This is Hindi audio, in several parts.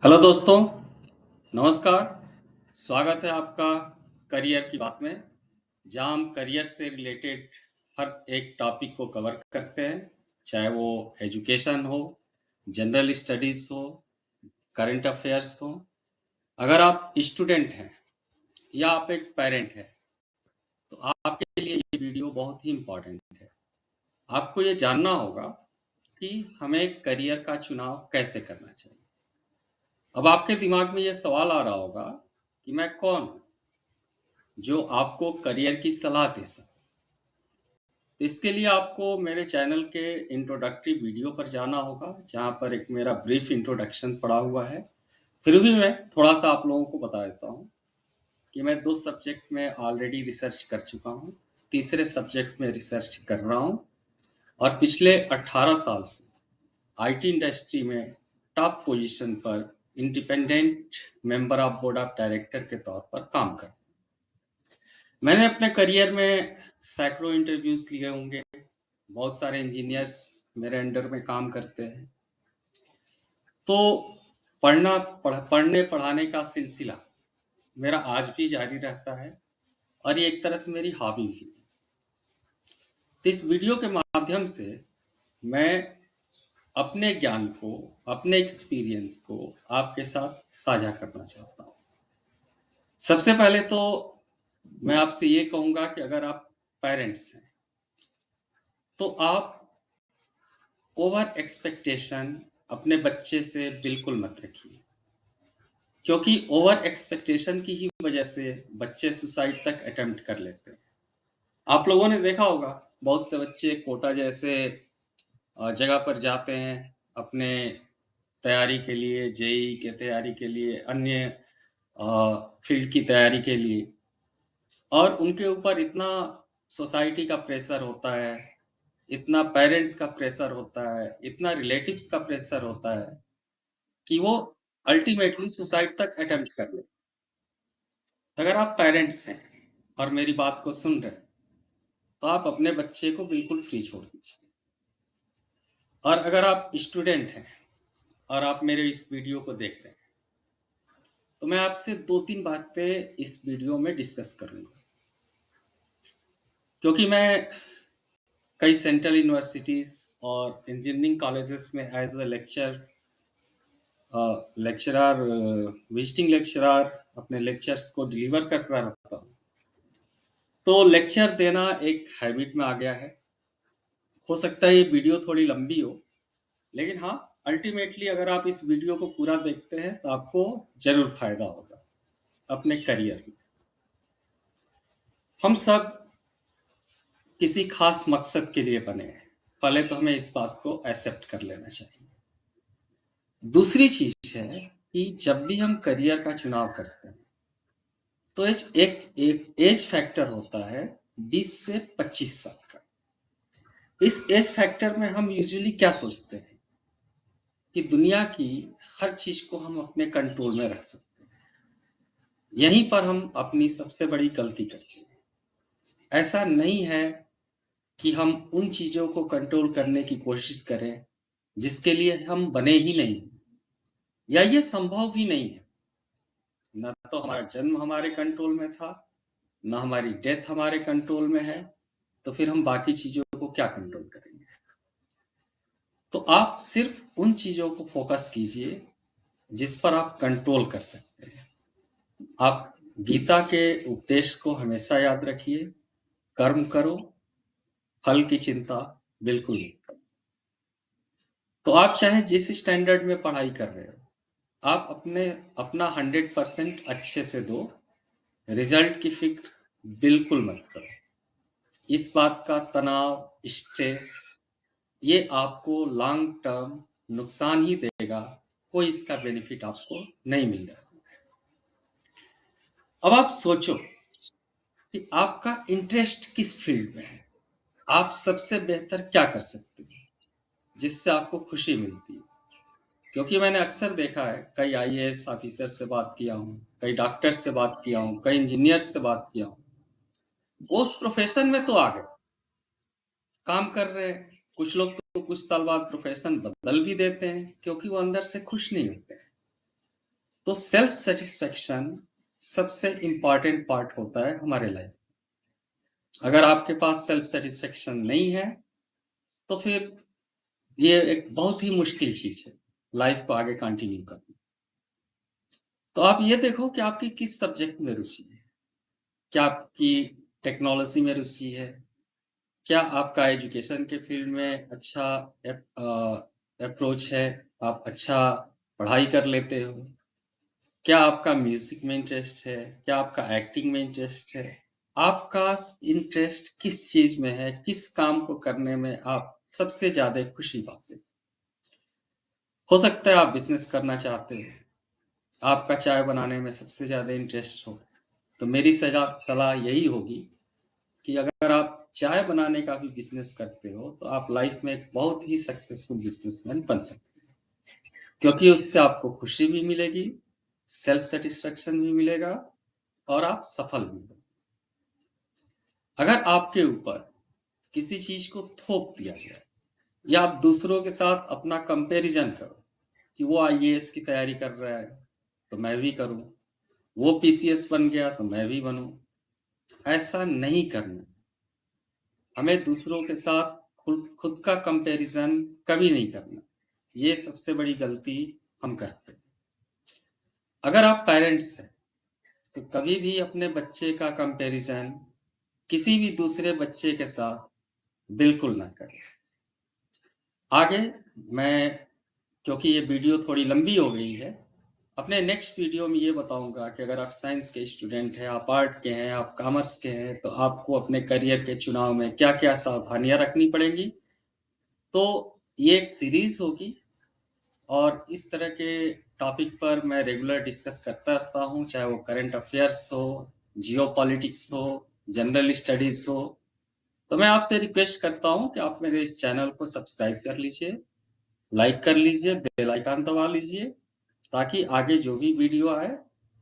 हेलो दोस्तों, नमस्कार। स्वागत है आपका करियर की बात में, जहाँ हम करियर से रिलेटेड हर एक टॉपिक को कवर करते हैं, चाहे वो एजुकेशन हो, जनरल स्टडीज हो, करंट अफेयर्स हो। अगर आप स्टूडेंट हैं या आप एक पेरेंट हैं, तो आपके लिए ये वीडियो बहुत ही इम्पोर्टेंट है। आपको ये जानना होगा कि हमें करियर का चुनाव कैसे करना चाहिए। अब आपके दिमाग में ये सवाल आ रहा होगा कि मैं कौन हूँ जो आपको करियर की सलाह दे सकता। इसके लिए आपको मेरे चैनल के इंट्रोडक्टरी वीडियो पर जाना होगा, जहाँ पर एक मेरा ब्रीफ इंट्रोडक्शन पड़ा हुआ है। फिर भी मैं थोड़ा सा आप लोगों को बता देता हूँ कि मैं 2 सब्जेक्ट में ऑलरेडी रिसर्च कर चुका हूँ, तीसरे सब्जेक्ट में रिसर्च कर रहा हूँ और पिछले 18 साल से आईटी इंडस्ट्री में टॉप पोजीशन पर independent member of board of director के तौर पर काम कर। मैंने अपने करियर में सैकड़ों इंटरव्यूज लिए होंगे। बहुत सारे इंजीनियर्स मेरे अंडर में काम करते हैं। तो पढ़ने पढ़ाने का सिलसिला मेरा आज भी जारी रहता है और ये एक तरह से मेरी हॉबी भी है। तो इस वीडियो के माध्यम से मैं अपने ज्ञान को, अपने एक्सपीरियंस को आपके साथ साझा करना चाहता हूँ। सबसे पहले तो मैं आपसे ये कहूँगा कि अगर आप पेरेंट्स हैं, तो आप ओवर एक्सपेक्टेशन अपने बच्चे से बिल्कुल मत रखिए, क्योंकि ओवर एक्सपेक्टेशन की ही वजह से बच्चे सुसाइड तक अटेम्प्ट कर लेते हैं। आप लोगों ने देखा होगा, बहुत से बच्चे कोटा जैसे जगह पर जाते हैं अपने तैयारी के लिए, जेई के तैयारी के लिए, अन्य फील्ड की तैयारी के लिए, और उनके ऊपर इतना सोसाइटी का प्रेशर होता है, इतना पेरेंट्स का प्रेशर होता है, इतना रिलेटिव्स का प्रेशर होता है कि वो अल्टीमेटली सुसाइड तक अटेम्प्ट कर ले। अगर आप पेरेंट्स हैं और मेरी बात को सुन रहे हैं, तो आप अपने बच्चे को बिल्कुल फ्री छोड़ दीजिए। और अगर आप स्टूडेंट हैं और आप मेरे इस वीडियो को देख रहे हैं, तो मैं आपसे 2-3 बातें इस वीडियो में डिस्कस करूंगा, क्योंकि मैं कई सेंट्रल यूनिवर्सिटीज और इंजीनियरिंग कॉलेजेस में as a lecturer, visiting lecturer अपने लेक्चर्स को डिलीवर करता रहता हूँ। तो लेक्चर देना एक हैबिट में आ गया है। हो सकता है ये वीडियो थोड़ी लंबी हो, लेकिन हाँ, अल्टीमेटली अगर आप इस वीडियो को पूरा देखते हैं तो आपको जरूर फायदा होगा अपने करियर में। हम सब किसी खास मकसद के लिए बने हैं, पहले तो हमें इस बात को एक्सेप्ट कर लेना चाहिए। दूसरी चीज है कि जब भी हम करियर का चुनाव करते हैं, तो एक एज फैक्टर होता है 20 से 25 साल का। इस एज फैक्टर में हम यूजुअली क्या सोचते हैं कि दुनिया की हर चीज को हम अपने कंट्रोल में रख सकते हैं। यहीं पर हम अपनी सबसे बड़ी गलती करते हैं। ऐसा नहीं है कि हम उन चीजों को कंट्रोल करने की कोशिश करें जिसके लिए हम बने ही नहीं, या ये संभव भी नहीं है। न तो हमारा जन्म हमारे कंट्रोल में था, न हमारी डेथ हमारे कंट्रोल में है, तो फिर हम बाकी चीजों को क्या कंट्रोल करेंगे। तो आप सिर्फ उन चीजों को फोकस कीजिए जिस पर आप कंट्रोल कर सकते हैं। आप गीता के उपदेश को हमेशा याद रखिए, कर्म करो, फल की चिंता बिल्कुल नहीं करो। तो आप चाहे जिस स्टैंडर्ड में पढ़ाई कर रहे हो, आप अपना 100% अच्छे से दो। रिजल्ट की फिक्र बिल्कुल मत करो। इस बात का तनाव, स्ट्रेस, ये आपको लॉन्ग टर्म नुकसान ही देगा, कोई इसका बेनिफिट आपको नहीं मिल रहा। अब आप सोचो कि आपका इंटरेस्ट किस फील्ड में है, आप सबसे बेहतर क्या कर सकते हैं जिससे आपको खुशी मिलती है। क्योंकि मैंने अक्सर देखा है, कई आईएएस ऑफिसर से बात किया हूँ, कई डॉक्टर से बात किया हूँ, कई इंजीनियर्स से बात किया हूँ, वो उस प्रोफेशन में तो आ गए, काम कर रहे हैं। कुछ लोग तो कुछ साल बाद प्रोफेशन बदल भी देते हैं, क्योंकि वो अंदर से खुश नहीं होते हैं। तो सेल्फ सेटिस्फैक्शन सबसे इंपॉर्टेंट पार्ट होता है हमारे लाइफ। अगर आपके पास सेल्फ सेटिस्फैक्शन नहीं है तो फिर ये एक बहुत ही मुश्किल चीज है लाइफ को आगे कंटिन्यू करना। तो आप ये देखो कि आपकी किस सब्जेक्ट में रुचि है। क्या आपकी टेक्नोलॉजी में रुचि है? क्या आपका एजुकेशन के फील्ड में अच्छा अप्रोच है? आप अच्छा पढ़ाई कर लेते हो? क्या आपका म्यूजिक में इंटरेस्ट है? क्या आपका एक्टिंग में इंटरेस्ट है? आपका इंटरेस्ट किस चीज में है? किस काम को करने में आप सबसे ज्यादा खुशी पाते हो सकता है आप बिजनेस करना चाहते हो, आपका चाय बनाने में सबसे ज्यादा इंटरेस्ट हो, तो मेरी सलाह यही होगी कि अगर आप चाय बनाने का भी बिजनेस करते हो तो आप लाइफ में एक बहुत ही सक्सेसफुल बिजनेसमैन बन सकते हैं, क्योंकि उससे आपको खुशी भी मिलेगी, सेल्फ सेटिस्फेक्शन भी मिलेगा और आप सफल भी होंगे। अगर आपके ऊपर किसी चीज को थोप दिया जाए या आप दूसरों के साथ अपना कंपैरिजन करो कि वो आईएएस की तैयारी कर रहा है तो मैं भी करूं, वो पीसीएस बन गया तो मैं भी बनूं, ऐसा नहीं करना। हमें दूसरों के साथ खुद खुद का कंपैरिजन कभी नहीं करना। ये सबसे बड़ी गलती हम करते हैं। अगर आप पेरेंट्स हैं तो कभी भी अपने बच्चे का कंपैरिजन किसी भी दूसरे बच्चे के साथ बिल्कुल ना करें। आगे मैं, क्योंकि ये वीडियो थोड़ी लंबी हो गई है, अपने नेक्स्ट वीडियो में ये बताऊंगा कि अगर आप साइंस के स्टूडेंट हैं, आप आर्ट के हैं, आप कॉमर्स के हैं, तो आपको अपने करियर के चुनाव में क्या क्या सावधानियां रखनी पड़ेंगी। तो ये एक सीरीज होगी और इस तरह के टॉपिक पर मैं रेगुलर डिस्कस करता रहता हूँ, चाहे वो करंट अफेयर्स हो, जियो पॉलिटिक्स हो, जनरल स्टडीज हो। तो मैं आपसे रिक्वेस्ट करता हूँ कि आप मेरे इस चैनल को सब्सक्राइब कर लीजिए, लाइक कर लीजिए, बेल आइकन दबा लीजिए, ताकि आगे जो भी वीडियो आए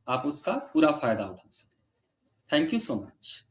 आप उसका पूरा फायदा उठा सकें। Thank you so much.